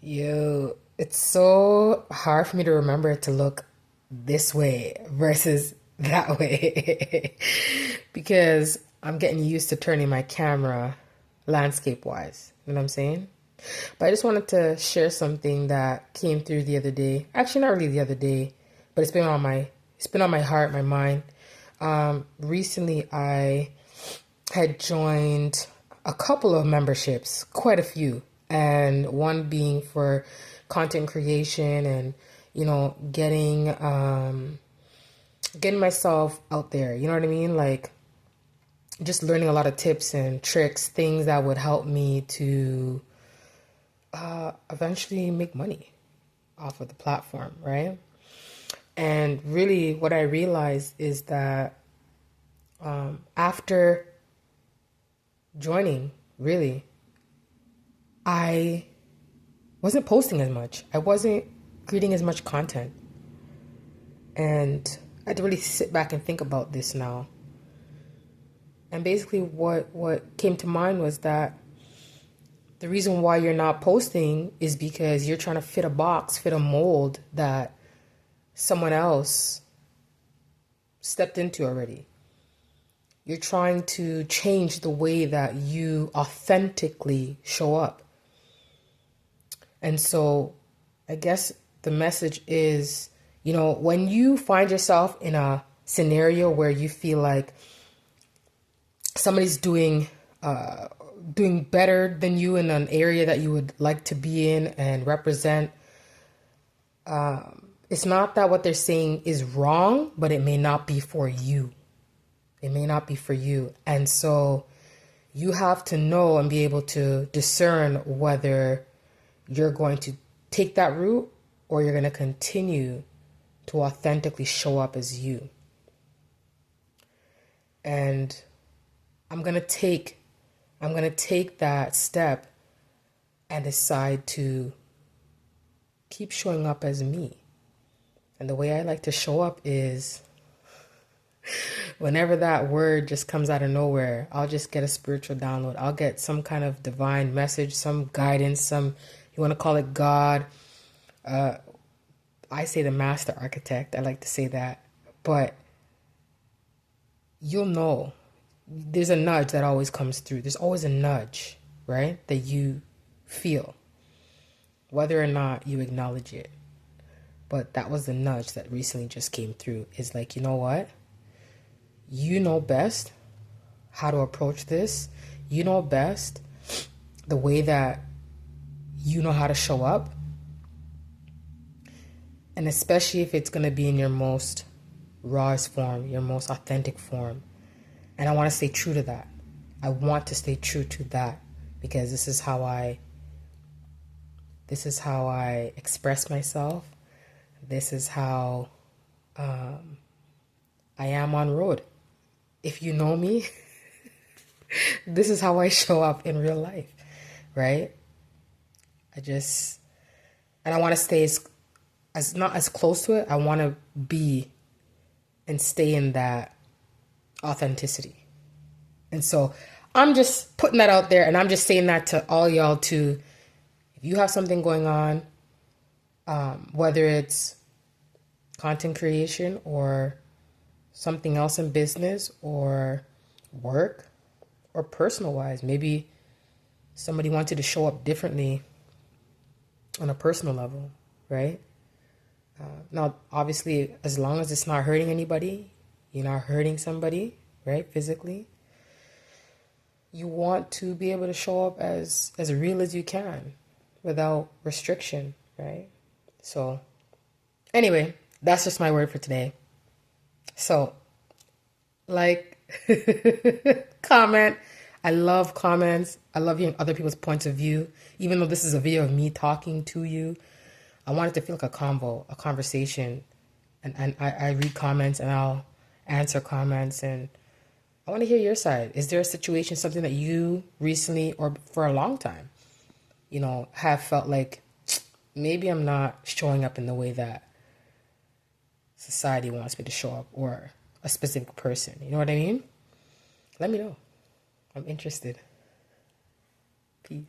Yo, it's so hard for me to remember to look this way versus that way because I'm getting used to turning my camera landscape wise. You know what I'm saying? But I just wanted to share something that came through the other day. Actually, not really the other day, but it's been on my heart, my mind. Recently, I had joined a couple of memberships, quite a few, and one being for content creation and getting myself out there. You know what I mean? Like just learning a lot of tips and tricks, things that would help me to eventually make money off of the platform, right? And really, what I realized is that after joining, really, I wasn't posting as much. I wasn't creating as much content. And I had to really sit back and think about this now. And basically what came to mind was that the reason why you're not posting is because you're trying to fit a box, fit a mold that someone else stepped into already. You're trying to change the way that you authentically show up. And so I guess the message is, when you find yourself in a scenario where you feel like somebody's doing better than you in an area that you would like to be in and represent, it's not that what they're saying is wrong, but it may not be for you. It may not be for you. And so you have to know and be able to discern whether you're going to take that route or you're going to continue to authentically show up as you. And I'm going to take that step and decide to keep showing up as me. And the way I like to show up is whenever that word just comes out of nowhere, I'll just get a spiritual download. I'll get some kind of divine message, some guidance, you want to call it God. I say the master architect. I like to say that. But you'll know. There's a nudge that always comes through. There's always a nudge, right? That you feel, whether or not you acknowledge it. But that was the nudge that recently just came through. Is like, you know what? You know best how to approach this. You know best the way that you know how to show up. And especially if it's going to be in your most rawest form, your most authentic form. And I want to stay true to that. I want to stay true to that because this is how I express myself. This is how I am on road. If you know me, this is how I show up in real life, right? And I want to stay as not as close to it. I want to be and stay in that authenticity. And so I'm just putting that out there, and I'm just saying that to all y'all too. If you have something going on, whether it's content creation or something else in business or work or personal wise, maybe somebody wanted to show up differently on a personal level, right? Now, obviously, as long as it's not hurting anybody, you're not hurting somebody, right, physically, you want to be able to show up as real as you can without restriction, right? So anyway, that's just my word for today. So, like, comment. I love comments. I love hearing other people's points of view. Even though this is a video of me talking to you, I want it to feel like a convo, a conversation. And I read comments and I'll answer comments. And I want to hear your side. Is there a situation, something that you recently or for a long time, have felt like maybe I'm not showing up in the way that society wants me to show up, or a specific person? You know what I mean? Let me know. I'm interested. Peace.